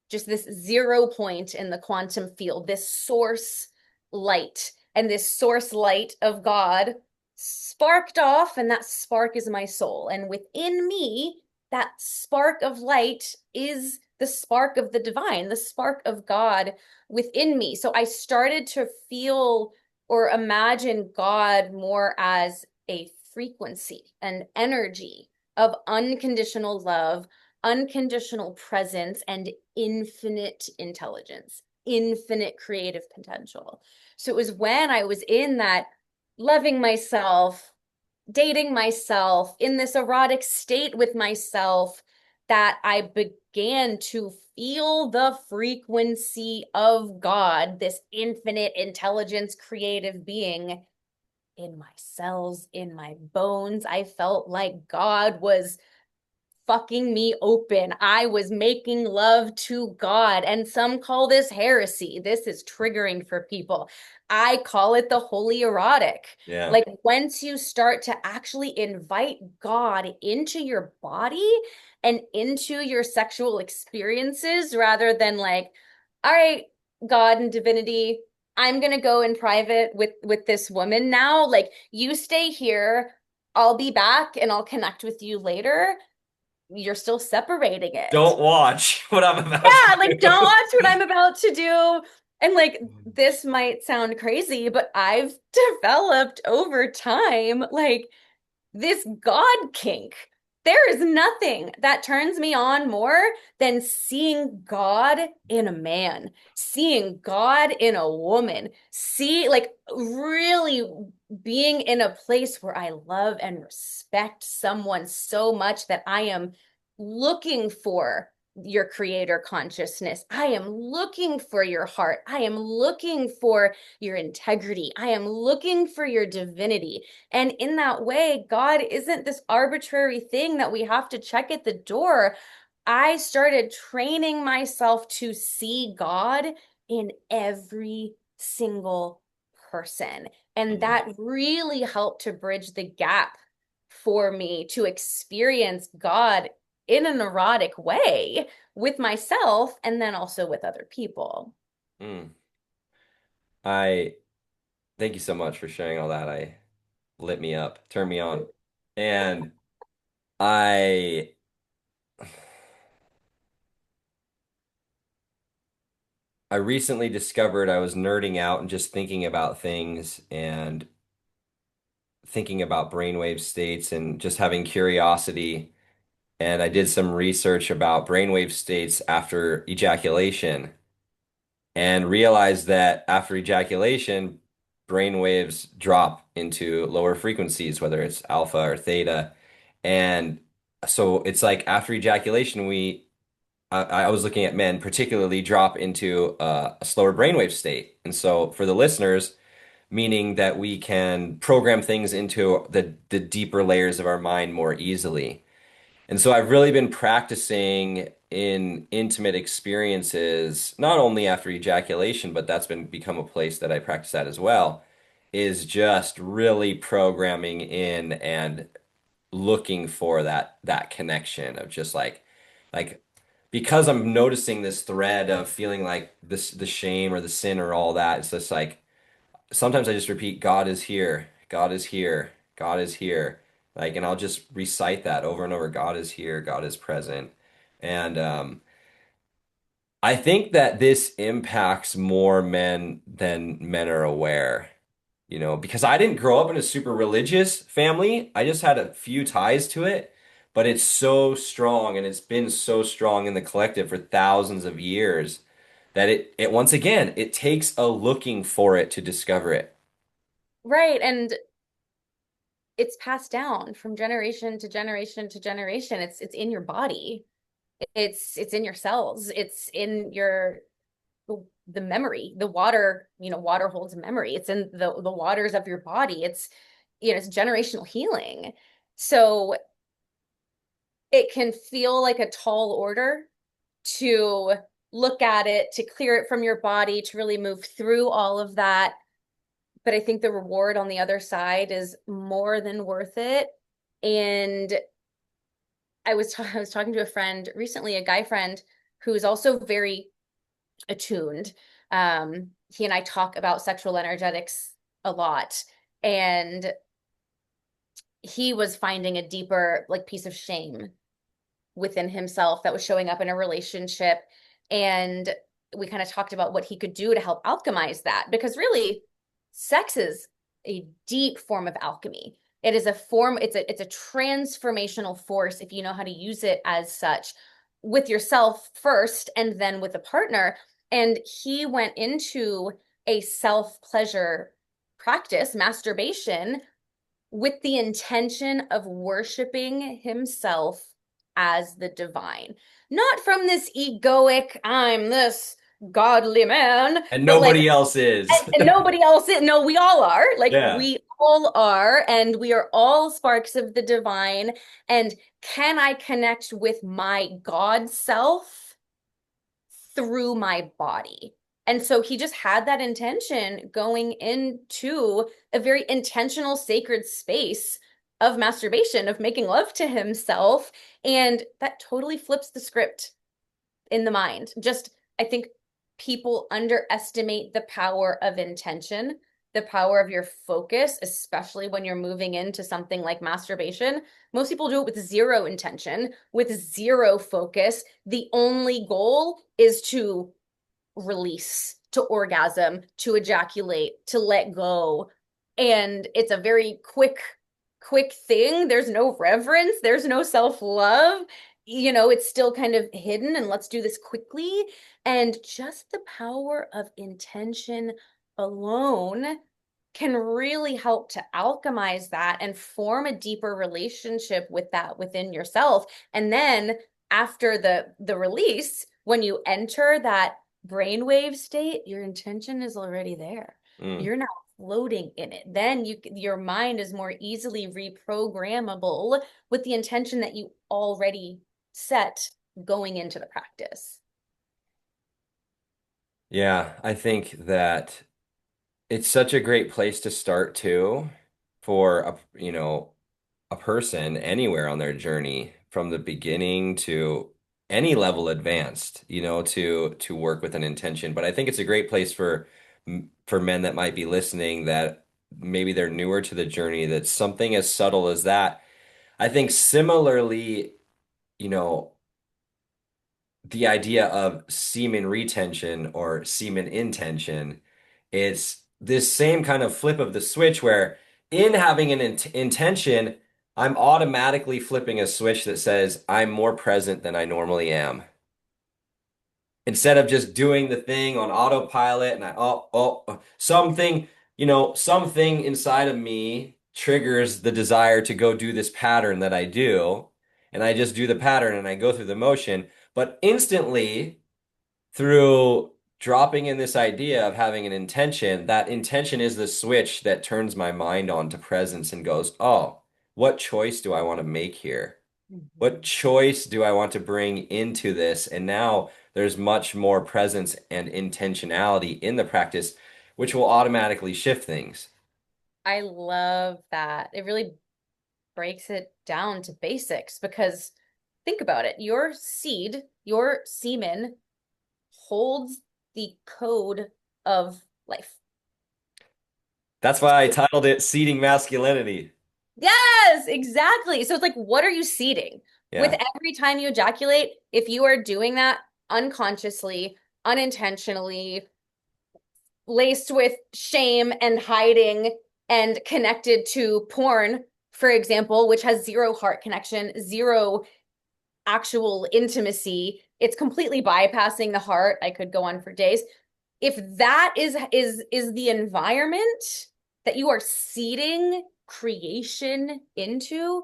just this 0 point in the quantum field, this source light. And this source light of God sparked off, and that spark is my soul. And within me, that spark of light is the spark of the divine, the spark of God within me. So I started to feel or imagine God more as a frequency, an energy of unconditional love, unconditional presence, and infinite intelligence, infinite creative potential. So it was when I was in that loving myself, dating myself, in this erotic state with myself, that I began to feel the frequency of God, this infinite intelligence, creative being in my cells, in my bones. I felt like God was fucking me open. I was making love to God. And some call this heresy. This is triggering for people. I call it the holy erotic. Yeah. Like once you start to actually invite God into your body and into your sexual experiences rather than like, all right, God and divinity, I'm going to go in private with this woman now. Like you stay here, I'll be back and I'll connect with you later. You're still separating it. Don't watch what I'm about to Yeah, like don't do. watch what I'm about to do. And like this might sound crazy, but I've developed over time like this God kink. There is nothing that turns me on more than seeing God in a man, seeing God in a woman, like really being in a place where I love and respect someone so much that I am looking for your creator consciousness. I am looking for your heart. I am looking for your integrity. I am looking for your divinity. And in that way, God isn't this arbitrary thing that we have to check at the door. I started training myself to see God in every single person. And Mm, that really helped to bridge the gap for me to experience God in an erotic way with myself and then also with other people. mm. I thank you so much for sharing all that. I lit me up, turned me on. And I I recently discovered I was nerding out and just thinking about things and thinking about brainwave states and just having curiosity. And I did some research about brainwave states after ejaculation and realized that after ejaculation, brainwaves drop into lower frequencies, whether it's alpha or theta. And so it's like after ejaculation, I was looking at men particularly drop into a slower brainwave state. And so for the listeners, meaning that we can program things into the deeper layers of our mind more easily. And so I've really been practicing in intimate experiences, not only after ejaculation, but that's been become a place that I practice at as well, is just really programming in and looking for that connection of just like because I'm noticing this thread of feeling like this the shame or the sin or all that. It's just like sometimes I just repeat, God is here, God is here, God is here. Like, and I'll just recite that over and over. God is here, God is present. And I think that this impacts more men than men are aware, because I didn't grow up in a super religious family. I just had a few ties to it, but it's so strong and it's been so strong in the collective for thousands of years that it once again, it takes a looking for it to discover it. Right. And it's passed down from generation to generation to generation. It's in your body. It's in your cells. It's in your the memory. The water, water holds memory. It's in the waters of your body. It's generational healing. So it can feel like a tall order to look at it, to clear it from your body, to really move through all of that. But I think the reward on the other side is more than worth it. And I was talking to a friend recently, a guy friend who's also very attuned. He and I talk about sexual energetics a lot, and he was finding a deeper like piece of shame within himself that was showing up in a relationship. And we kind of talked about what he could do to help alchemize that because really sex is a deep form of alchemy. It is a form, it's a transformational force if you know how to use it as such with yourself first and then with a partner. And he went into a self pleasure practice, masturbation, with the intention of worshiping himself as the divine. Not from this egoic, I'm this godly man, And but like, nobody else is. and nobody else is. No, we all are. Like, Yeah. we all are, and we are all sparks of the divine. And can I connect with my God self through my body? And so he just had that intention going into a very intentional, sacred space of masturbation, of making love to himself. And that totally flips the script in the mind. Just, I think people underestimate the power of intention, the power of your focus, especially when you're moving into something like masturbation. Most people do it with zero intention, with zero focus. The only goal is to release, to orgasm, to ejaculate, to let go. And it's a very quick quick thing. There's no reverence, there's no self-love. It's still kind of hidden and let's do this quickly. And just the power of intention alone can really help to alchemize that and form a deeper relationship with that within yourself. And then after the release, when you enter that brainwave state, your intention is already there. Mm. You're not floating in it. Then your mind is more easily reprogrammable with the intention that you already set going into the practice. Yeah, I think that it's such a great place to start too for a person anywhere on their journey from the beginning to any level advanced, to work with an intention. But I think it's a great place for men that might be listening that maybe they're newer to the journey, that something as subtle as that. I think similarly, you know, the idea of semen retention or semen intention, it's this same kind of flip of the switch where in having an intention, I'm automatically flipping a switch that says I'm more present than I normally am. Instead of just doing the thing on autopilot and something inside of me triggers the desire to go do this pattern that I do, and I just do the pattern and I go through the motion, but instantly through dropping in this idea of having an intention, that intention is the switch that turns my mind on to presence and goes, oh, what choice do I want to make here? What Mhm. choice do I want to bring into this? And now there's much more presence and intentionality in the practice, which will automatically shift things. I love that. It really breaks it down to basics because think about it. Your seed, your semen holds the code of life. That's why I titled it Seeding Masculinity. Yes, exactly. So it's like, what are you seeding? With Yeah. every time you ejaculate, if you are doing that unconsciously, unintentionally, laced with shame and hiding and connected to porn, for example, which has zero heart connection, zero actual intimacy, it's completely bypassing the heart. I could go on for days. If that is the environment that you are seeding creation into,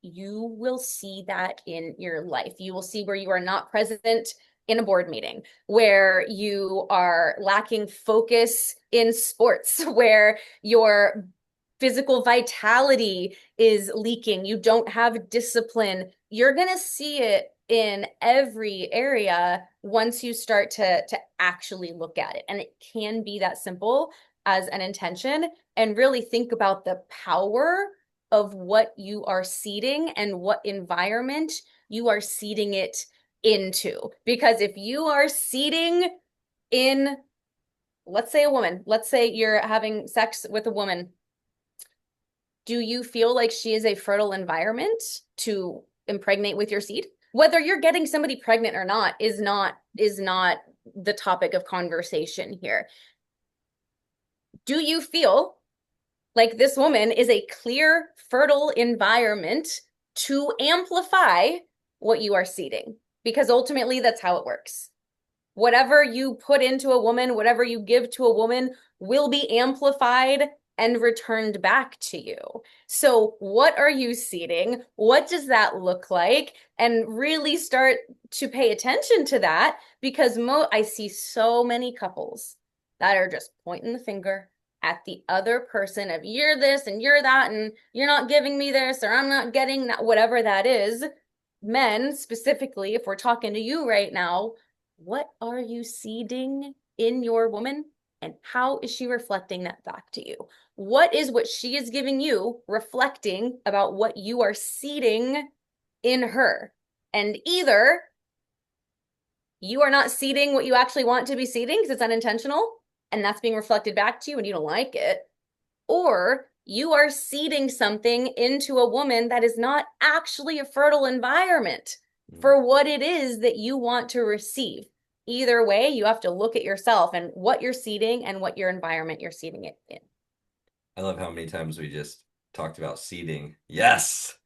you will see that in your life. You will see where you are not present in a board meeting, where you are lacking focus in sports, where your physical vitality is leaking, you don't have discipline. You're going to see it in every area once you start to actually look at it. And it can be that simple as an intention, and really think about the power of what you are seeding and what environment you are seeding it into. Because if you are seeding in, let's say a woman, let's say you're having sex with a woman, do you feel like she is a fertile environment to impregnate with your seed? Whether you're getting somebody pregnant or not is not the topic of conversation here. Do you feel like this woman is a clear, fertile environment to amplify what you are seeding? Because ultimately, that's how it works. Whatever you put into a woman, whatever you give to a woman will be amplified and returned back to you. So, what are you seeding? What does that look like? And really start to pay attention to that because I see so many couples that are just pointing the finger at the other person of you're this and you're that and you're not giving me this or I'm not getting that, whatever that is. Men specifically, if we're talking to you right now, what are you seeding in your woman and how is she reflecting that back to you? What is what she is giving you reflecting about what you are seeding in her? And either you are not seeding what you actually want to be seeding because it's unintentional and that's being reflected back to you and you don't like it, or you are seeding something into a woman that is not actually a fertile environment Mm. for what it is that you want to receive. Either way, you have to look at yourself and what you're seeding and what your environment you're seeding it in. I love how many times we just talked about seeding. Yes.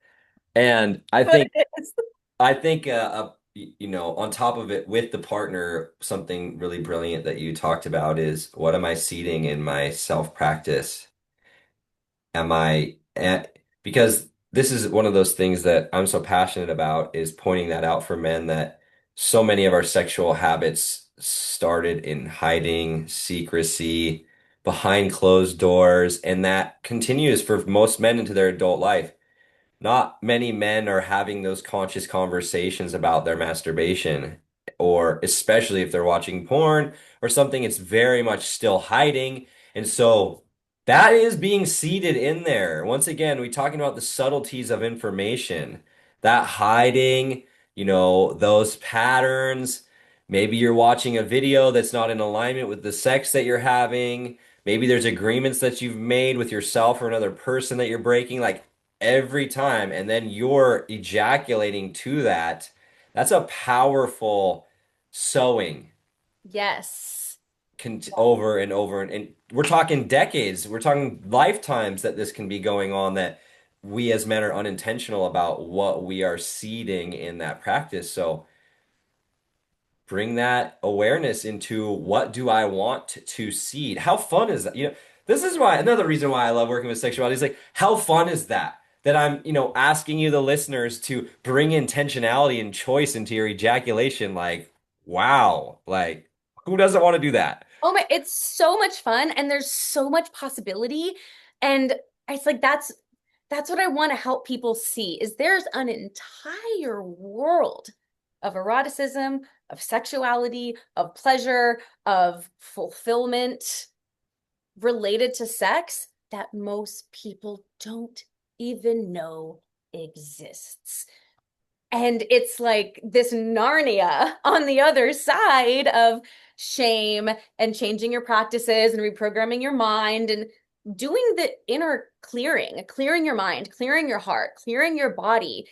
And I What think it is. I think on top of it with the partner, something really brilliant that you talked about is what am I seeding in my self-practice? Am I at, because this is one of those things that I'm so passionate about is pointing that out for men that so many of our sexual habits started in hiding, secrecy, behind closed doors, and that continues for most men into their adult life. Not many men are having those conscious conversations about their masturbation, or especially if they're watching porn or something, it's very much still hiding. And so that is being seeded in there. Once again, we talking about the subtleties of information, that hiding, those patterns. Maybe you're watching a video that's not in alignment with the sex that you're having. Maybe there's agreements that you've made with yourself or another person that you're breaking. Like every time, and then you're ejaculating to that. That's a powerful sewing Yes. over and over. And we're talking decades, we're talking lifetimes that this can be going on, that we as men are unintentional about what we are seeding in that practice. So bring that awareness into what do I want to seed? How fun is that? This is why another reason why I love working with sexuality is like how fun is that? That I'm, asking you, the listeners, to bring intentionality and choice into your ejaculation. Like, wow, like who doesn't want to do that? Oh my, it's so much fun and there's so much possibility. And it's like that's what I want to help people see is there's an entire world of eroticism, of sexuality, of pleasure, of fulfillment related to sex that most people don't even know exists. And it's like this Narnia on the other side of shame and changing your practices and reprogramming your mind and doing the inner clearing, clearing your mind, clearing your heart, clearing your body,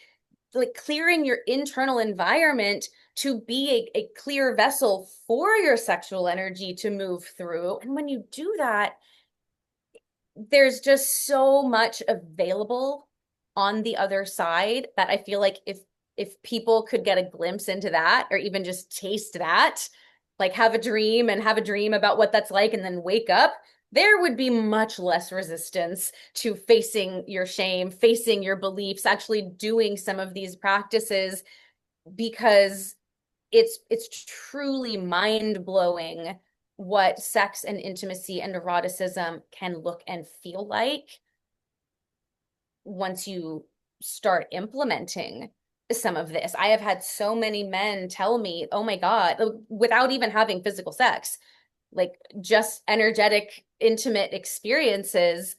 like clearing your internal environment to be a clear vessel for your sexual energy to move through. And when you do that, there's just so much available on the other side that I feel like if people could get a glimpse into that or even just taste that, like have a dream and have a dream about what that's like and then wake up, there would be much less resistance to facing your shame, facing your beliefs, actually doing some of these practices because it's truly mind-blowing what sex and intimacy and eroticism can look and feel like once you start implementing some of this. I have had so many men tell me, "Oh my God," without even having physical sex, like just energetic, intimate experiences,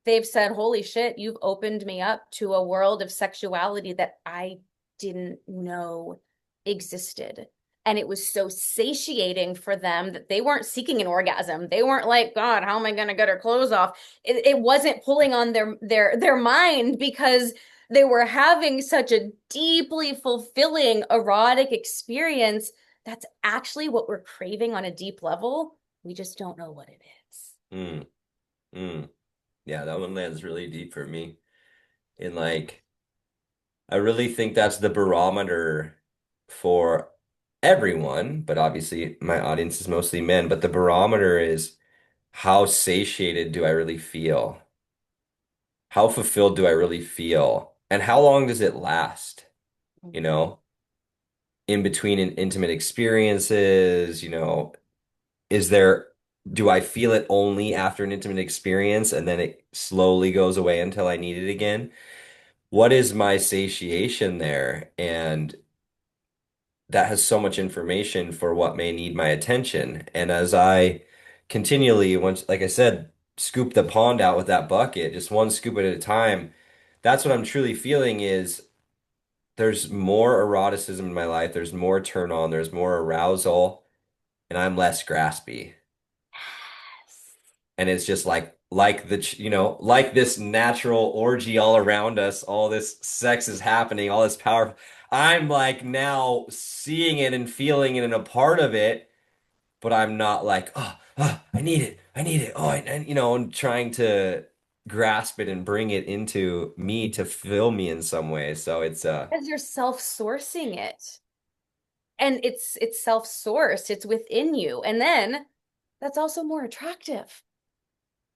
they've said, "Holy shit, you've opened me up to a world of sexuality that I didn't know existed." And it was so satiating for them that they weren't seeking an orgasm. They weren't like, God, how am I going to get her clothes off? It wasn't pulling on their mind because they were having such a deeply fulfilling erotic experience. That's actually what we're craving on a deep level. We just don't know what it is. Mm, mm. Yeah, that one lands really deep for me. And like, I really think that's the barometer for everyone, but obviously my audience is mostly men, but the barometer is how satiated do I really feel? How fulfilled do I really feel? And how long does it last? You Mhm. know, in between intimate experiences, is there, do I feel it only after an intimate experience and then it slowly goes away until I need it again? What is my satiation there? And that has so much information for what may need my attention. And as I continually, once, like I said, scoop the pond out with that bucket, just one scoop at a time, that's what I'm truly feeling is there's more eroticism in my life, there's more turn on, there's more arousal, and I'm less graspy. And it's just like like this natural orgy all around us, all this sex is happening, all this power. I'm like now seeing it and feeling it and a part of it, but I'm not like, oh, I need it, I need it. Oh, and trying to grasp it and bring it into me to fill me in some way. So it's Because you're self-sourcing it. And it's self-sourced, it's within you. And then that's also more attractive.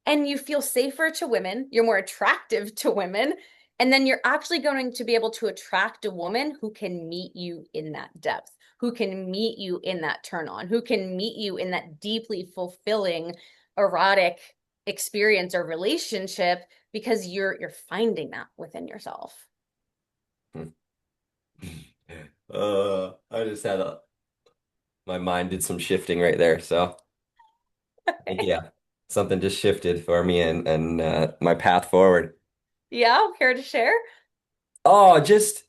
And you feel safer to women, you're more attractive to women, and then you're actually going to be able to attract a woman who can meet you in that depth, who can meet you in that turn on, who can meet you in that deeply fulfilling erotic experience or relationship because you're finding that within yourself. I just had my mind did some shifting right there. So I think yeah, something just shifted for me and my path forward. Yeah, care to share? Oh, just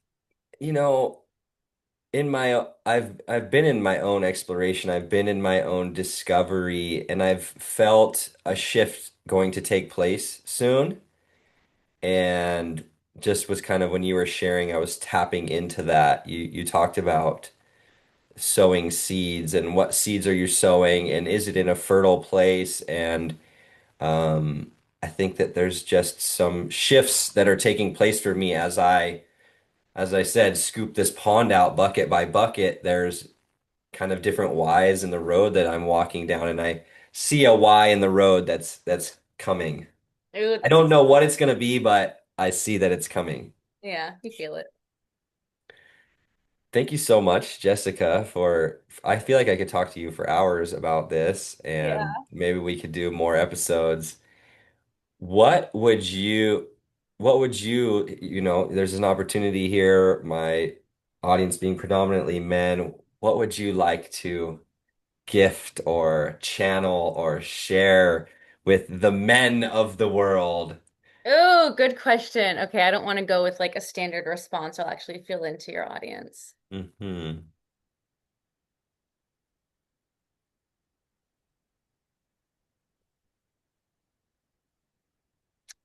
you know, in my I've been in my own exploration. I've been in my own discovery, and I've felt a shift going to take place soon. And just was kind of when you were sharing, I was tapping into that. You talked about sowing seeds and what seeds are you sowing and is it in a fertile place? And I think that there's just some shifts that are taking place for me as I said, scoop this pond out bucket by bucket. There's kind of different Ys in the road that I'm walking down, and I see a Y in the road that's coming. Ooh, I that's don't exciting. know what it's going to be, but I see that it's coming. Yeah, you feel it. Thank you so much, Jessica, for I feel like I could talk to you for hours about this, Yeah. and maybe we could do more episodes. What would you, what would you, there's an opportunity here, my audience being predominantly men, what would you like to gift or channel or share with the men of the world? Oh, good question. Okay, I don't want to go with like a standard response. I'll actually feel into your audience. Hmm.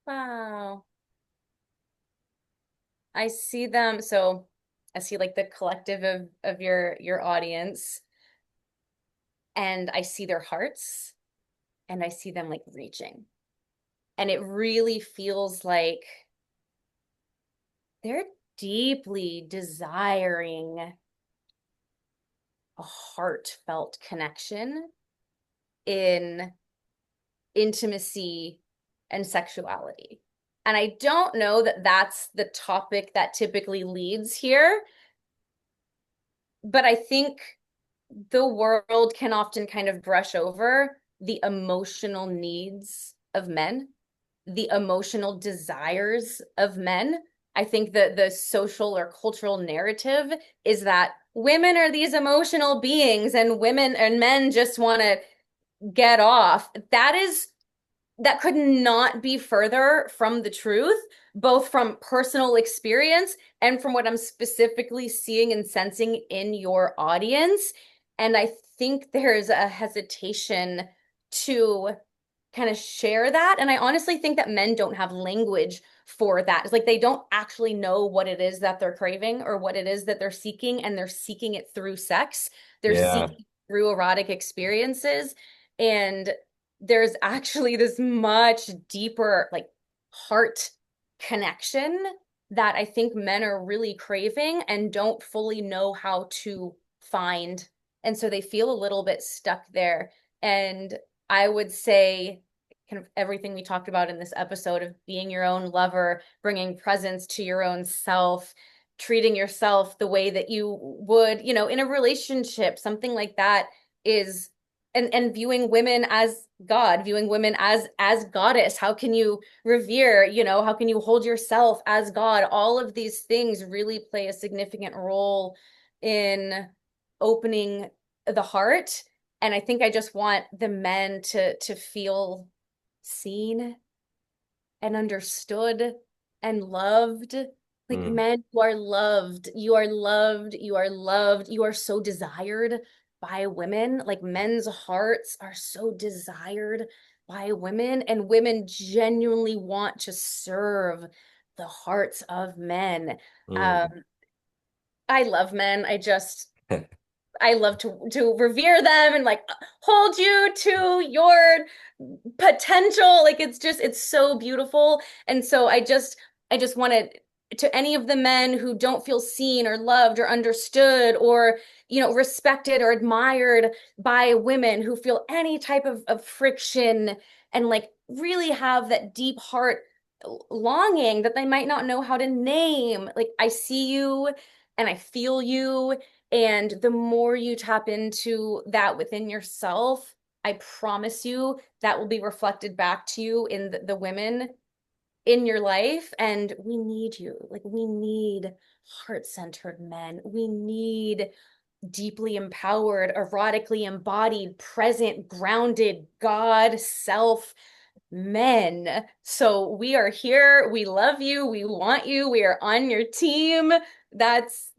Wow. I see them. So I see like the collective of your audience, and I see their hearts, and I see them like reaching. And it really feels like they're deeply desiring a heartfelt connection in intimacy and sexuality. And I don't know that that's the topic that typically leads here, but I think the world can often kind of brush over the emotional needs of men, the emotional desires of men. I think that the social or cultural narrative is that women are these emotional beings and women and men just want to get off. That could not be further from the truth, both from personal experience and from what I'm specifically seeing and sensing in your audience. And I think there's a hesitation to kind of share that. And I honestly think that men don't have language for that. It's like they don't actually know what it is that they're craving or what it is that they're seeking, and they're seeking it through sex. They're Yeah. seeking through erotic experiences. And there's actually this much deeper, like, heart connection that I think men are really craving and don't fully know how to find. And so they feel a little bit stuck there. And I would say, kind of everything we talked about in this episode of being your own lover, bringing presence to your own self, treating yourself the way that you would, in a relationship, something like that is, and viewing women as God, viewing women as goddess. How can you revere, how can you hold yourself as God? All of these things really play a significant role in opening the heart. And I think I just want the men to feel seen and understood and loved. Like, Mm, men, you are loved. You are loved. You are loved. You are so desired by women. Like, men's hearts are so desired by women, and women genuinely want to serve the hearts of men. Um, mm. I love men. I love to revere them and like hold you to your potential. Like it's so beautiful. And so I just wanted to any of the men who don't feel seen or loved or understood or respected or admired by women who feel any type of friction and like really have that deep heart longing that they might not know how to name. Like I see you and I feel you. And the more you tap into that within yourself, I promise you that will be reflected back to you in the women in your life. And we need you. Like, we need heart-centered men. We need deeply empowered, erotically embodied, present, grounded, God self men. So we are here. We love you. We want you. We are on your team. That's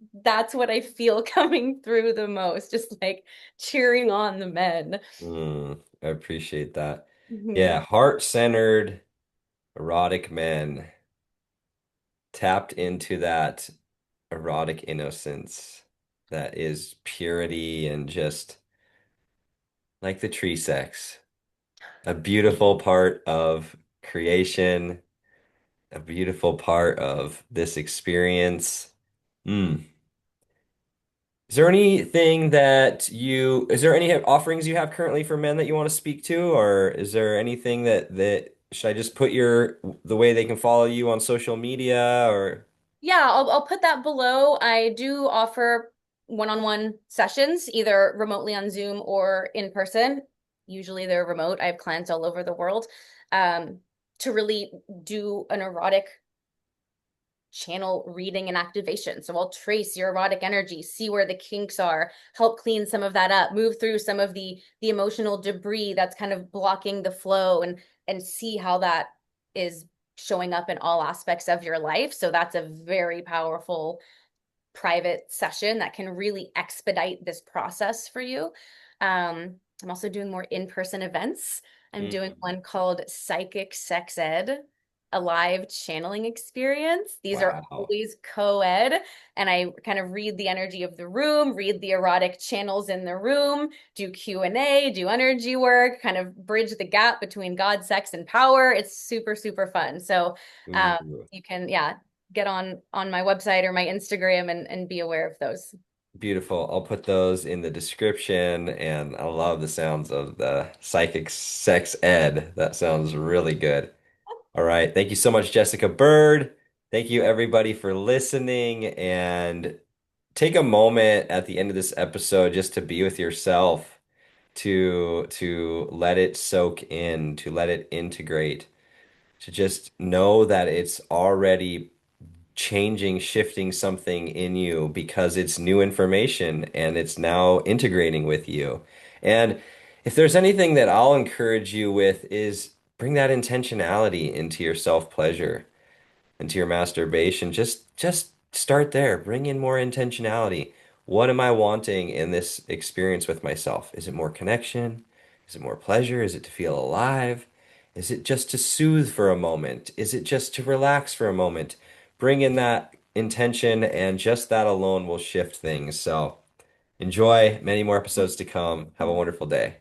what I feel coming through the most. Just like cheering on the men. I appreciate that. Mhm. Yeah, heart-centered, erotic men tapped into that erotic innocence that is purity and just like the tree sex, a beautiful part of creation, a beautiful part of this experience. Mm. Is there any offerings you have currently for men that you want to speak to, or is there anything should I just put the way they can follow you on social media or? Yeah, I'll put that below. I do offer one-on-one sessions, either remotely on Zoom or in person. Usually they're remote. I have clients all over the world, um, to really do an erotic channel reading and activation. So I'll trace your erotic energy, see where the kinks are, help clean some of that up, move through some of the emotional debris that's kind of blocking the flow and see how that is showing up in all aspects of your life. So that's a very powerful private session that can really expedite this process for you. I'm also doing more in-person events. I'm doing Mm, one called Psychic Sex Ed, a live channeling experience. These are wow. always co-ed, and I kind of read the energy of the room, read the erotic channels in the room, do Q&A, do energy work, kind of bridge the gap between God, sex, and power. It's super, super fun. So um, Ooh, you can, yeah, get on my website or my Instagram and be aware of those. beautiful. I'll put those in the description, and I love the sounds of the psychic sex ed. That sounds really good. All right. Thank you so much, Jessica Bird. Thank you, everybody, for listening. And take a moment at the end of this episode just to be with yourself, to let it soak in, to let it integrate, to just know that it's already changing, shifting something in you because it's new information and it's now integrating with you. And if there's anything that I'll encourage you with is bring that intentionality into your self-pleasure, into your masturbation. Just start there. Bring in more intentionality. What am I wanting in this experience with myself? Is it more connection? Is it more pleasure? Is it to feel alive? Is it just to soothe for a moment? Is it just to relax for a moment? Bring in that intention, and just that alone will shift things. So enjoy many more episodes to come. Have a wonderful day.